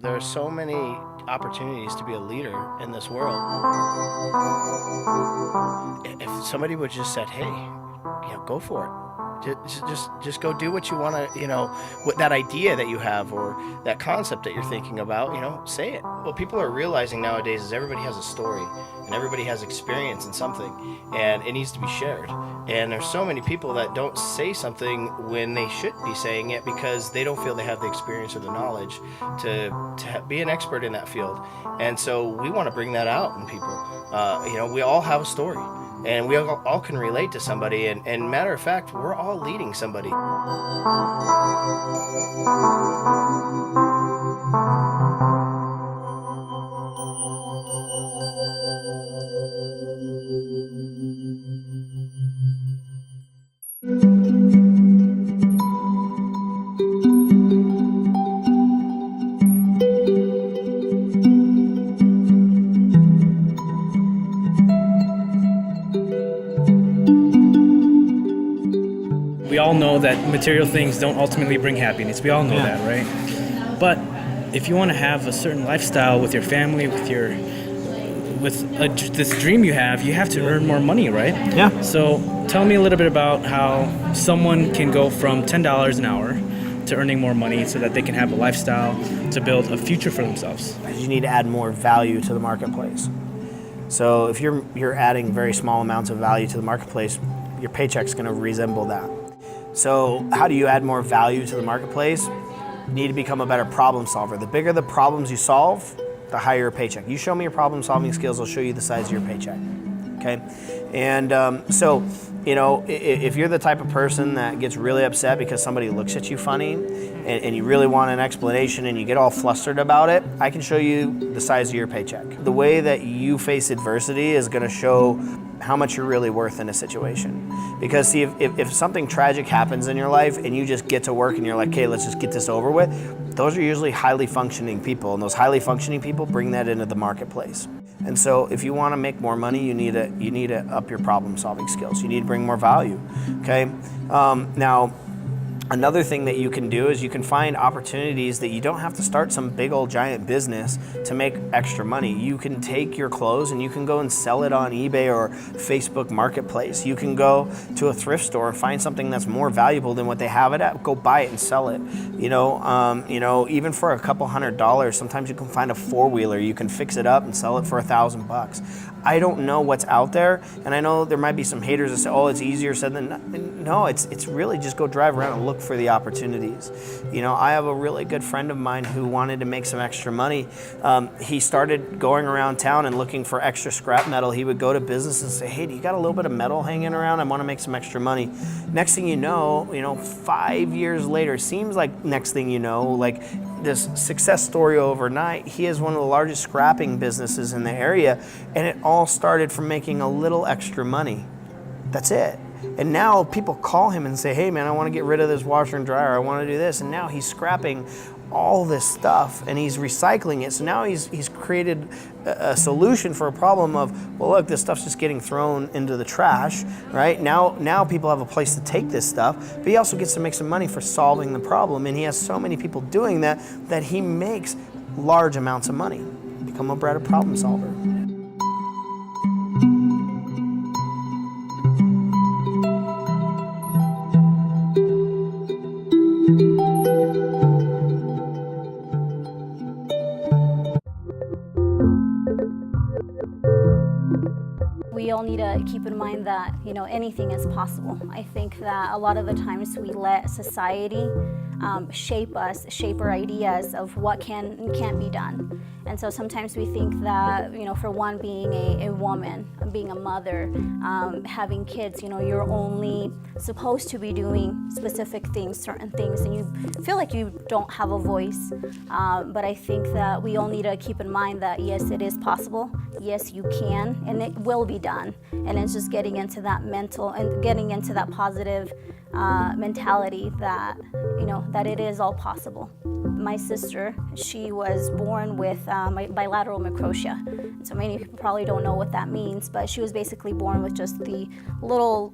There are so many opportunities to be a leader in this world. If somebody would just said, "Hey, go for it. Just go do what you want to, what that idea that you have or that concept that you're thinking about, say it." What people are realizing nowadays is everybody has a story and everybody has experience in something, and it needs to be shared. And there's so many people that don't say something when they should be saying it because they don't feel they have the experience or the knowledge to be an expert in that field. And so we want to bring that out in people. We all have a story. And we all can relate to somebody, and matter of fact, we're all leading somebody. We all know that material things don't ultimately bring happiness. We all know that, right? But if you want to have a certain lifestyle with your family, this dream you have to earn more money, right? Yeah. So tell me a little bit about how someone can go from $10 an hour to earning more money so that they can have a lifestyle to build a future for themselves. You need to add more value to the marketplace. So if you're adding very small amounts of value to the marketplace, your paycheck's going to resemble that. So how do you add more value to the marketplace? You need to become a better problem solver. The bigger the problems you solve, the higher your paycheck. You show me your problem solving skills, I'll show you the size of your paycheck. Okay? And if you're the type of person that gets really upset because somebody looks at you funny and you really want an explanation and you get all flustered about it, I can show you the size of your paycheck. The way that you face adversity is going to show how much you're really worth in a situation. Because see, if something tragic happens in your life and you just get to work and you're like, okay, let's just get this over with, those are usually highly functioning people, and those highly functioning people bring that into the marketplace. And so if you want to make more money, you need to up your problem solving skills. You need to bring more value, okay? Now, another thing that you can do is you can find opportunities that you don't have to start some big old giant business to make extra money. You can take your clothes and you can go and sell it on eBay or Facebook Marketplace. You can go to a thrift store and find something that's more valuable than what they have it at, go buy it and sell it. Even for a couple $100, sometimes you can find a four-wheeler, you can fix it up and sell it for $1,000. I don't know what's out there, and I know there might be some haters that say, oh, it's easier said than done. No, it's really just go drive around and look for the opportunities. I have a really good friend of mine who wanted to make some extra money. He started going around town and looking for extra scrap metal. He would go to business and say, hey, do you got a little bit of metal hanging around? I want to make some extra money. Next thing you know, 5 years later, seems like next thing you know, like this success story overnight, he is one of the largest scrapping businesses in the area, and it all started from making a little extra money. That's it. And now people call him and say, hey man, I want to get rid of this washer and dryer, I want to do this. And now he's scrapping all this stuff and he's recycling it. So now he's created a solution for a problem of, well, look, this stuff's just getting thrown into the trash, right? Now people have a place to take this stuff, but he also gets to make some money for solving the problem. And he has so many people doing that he makes large amounts of money. Become a better problem solver. We all need to keep in mind that, anything is possible. I think that a lot of the times we let society shape our ideas of what can and can't be done. And so sometimes we think that, for one, being a woman, being a mother, having kids, you're only supposed to be doing specific things, certain things, and you feel like you don't have a voice. But I think that we all need to keep in mind that, yes, it is possible. Yes, you can, and it will be done. And it's just getting into that mental and getting into that positive mentality that, that it is all possible. my sister, she was born with bilateral microtia. So many people probably don't know what that means, but she was basically born with just the little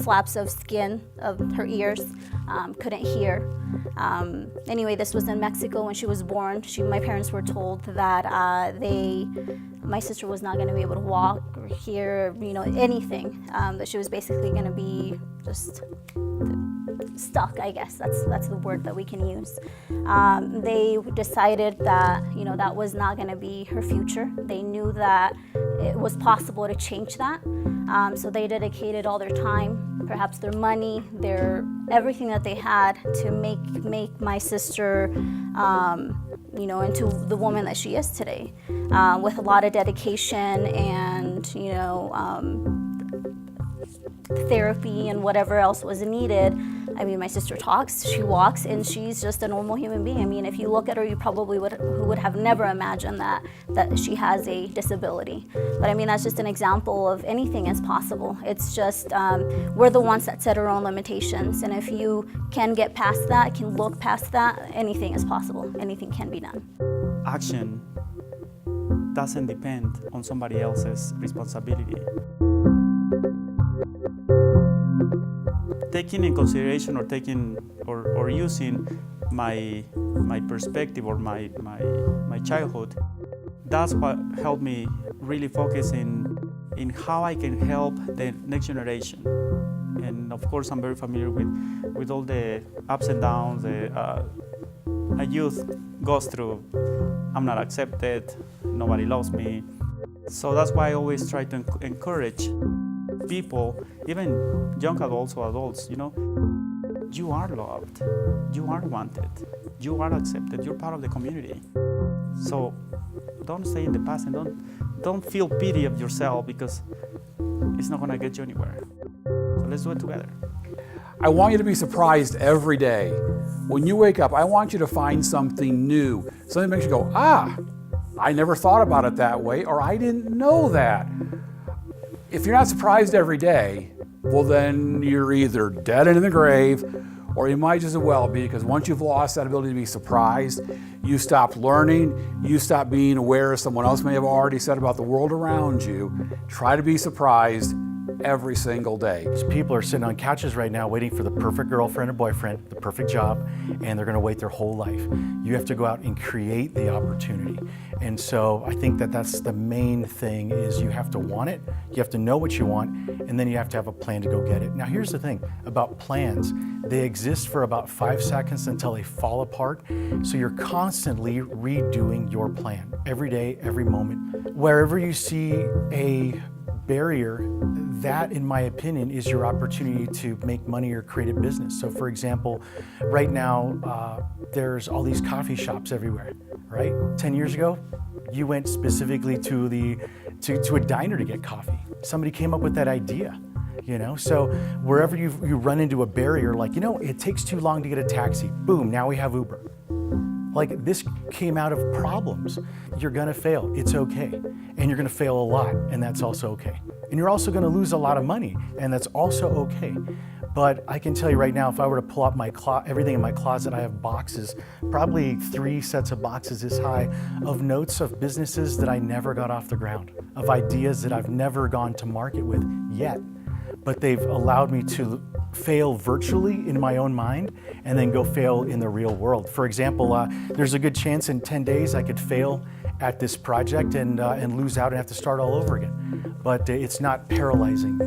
flaps of skin of her ears, couldn't hear. Anyway, this was in Mexico when she was born. My parents were told that my sister was not going to be able to walk or hear, anything. That she was basically going to be just stuck, I guess. That's the word that we can use. They decided that, that was not going to be her future. They knew that it was possible to change that. So they dedicated all their time, perhaps their money, everything that they had to make my sister, into the woman that she is today, with a lot of dedication and, therapy and whatever else was needed. I mean, my sister talks, she walks, and she's just a normal human being. I mean, if you look at her, you probably would have never imagined that she has a disability. But I mean, that's just an example of anything is possible. It's just, we're the ones that set our own limitations. And if you can get past that, can look past that, anything is possible. Anything can be done. Action doesn't depend on somebody else's responsibility. Taking in consideration or using my perspective or my childhood, that's what helped me really focus in how I can help the next generation. And of course, I'm very familiar with all the ups and downs a youth goes through. I'm not accepted, nobody loves me. So that's why I always try to encourage people, even young adults or adults, you are loved, you are wanted, you are accepted, you're part of the community. So don't stay in the past and don't feel pity of yourself, because it's not gonna get you anywhere. So let's do it together. I want you to be surprised every day. When you wake up, I want you to find something new, something that makes you go, I never thought about it that way, or I didn't know that. If you're not surprised every day, well then you're either dead and in the grave, or you might just as well be, because once you've lost that ability to be surprised, you stop learning, you stop being aware, as someone else may have already said, about the world around you. Try to be surprised every single day. People are sitting on couches right now waiting for the perfect girlfriend or boyfriend, the perfect job, and they're going to wait their whole life. You have to go out and create the opportunity. And so I think that's the main thing, is you have to want it, you have to know what you want, and then you have to have a plan to go get it. Now here's the thing about plans. They exist for about 5 seconds until they fall apart. So you're constantly redoing your plan every day, every moment. Wherever you see a barrier, that, in my opinion, is your opportunity to make money or create a business. So for example, right now, there's all these coffee shops everywhere, right? 10 years ago, you went specifically to a diner to get coffee. Somebody came up with that idea, So wherever you run into a barrier, like, it takes too long to get a taxi, boom, now we have Uber. Like, this came out of problems. You're gonna fail, it's okay. And you're gonna fail a lot, and that's also okay. And you're also gonna lose a lot of money, and that's also okay. But I can tell you right now, if I were to pull up everything in my closet, I have boxes, probably 3 sets of boxes this high, of notes of businesses that I never got off the ground, of ideas that I've never gone to market with yet. But they've allowed me to fail virtually in my own mind and then go fail in the real world. For example, there's a good chance in 10 days I could fail at this project and lose out and have to start all over again. But it's not paralyzing me.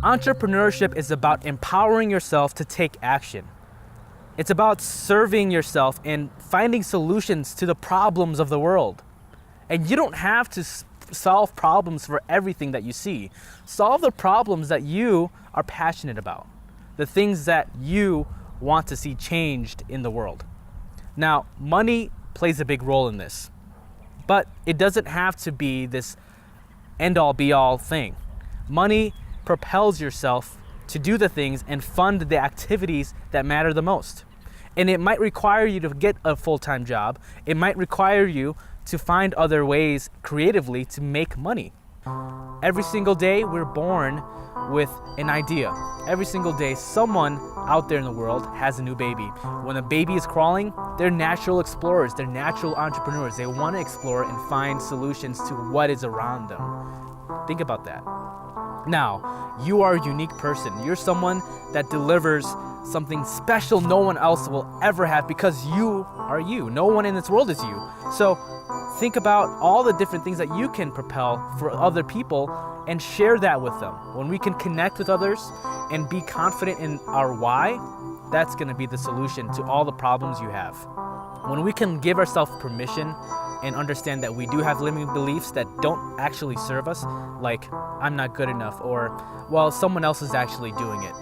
Entrepreneurship is about empowering yourself to take action. It's about serving yourself and finding solutions to the problems of the world. And you don't have to solve problems for everything that you see. Solve the problems that you are passionate about, the things that you want to see changed in the world. Now, money plays a big role in this, but it doesn't have to be this end-all be-all thing. Money propels yourself to do the things and fund the activities that matter the most. And it might require you to get a full-time job. It might require you to find other ways creatively to make money. Every single day we're born with an idea. Every single day, someone out there in the world has a new baby. When a baby is crawling, they're natural explorers, they're natural entrepreneurs. They want to explore and find solutions to what is around them. Think about that. Now, you are a unique person. You're someone that delivers something special no one else will ever have because you are you. No one in this world is you. So think about all the different things that you can propel for other people and share that with them. When we can connect with others and be confident in our why, that's going to be the solution to all the problems you have. When we can give ourselves permission and understand that we do have limiting beliefs that don't actually serve us, like I'm not good enough or, well, someone else is actually doing it.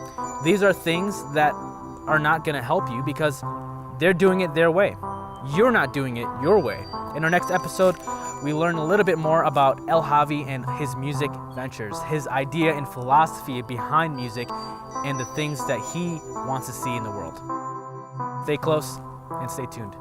These are things that are not going to help you because they're doing it their way. You're not doing it your way. In our next episode, we learn a little bit more about El Javi and his music ventures, his idea and philosophy behind music, and the things that he wants to see in the world. Stay close and stay tuned.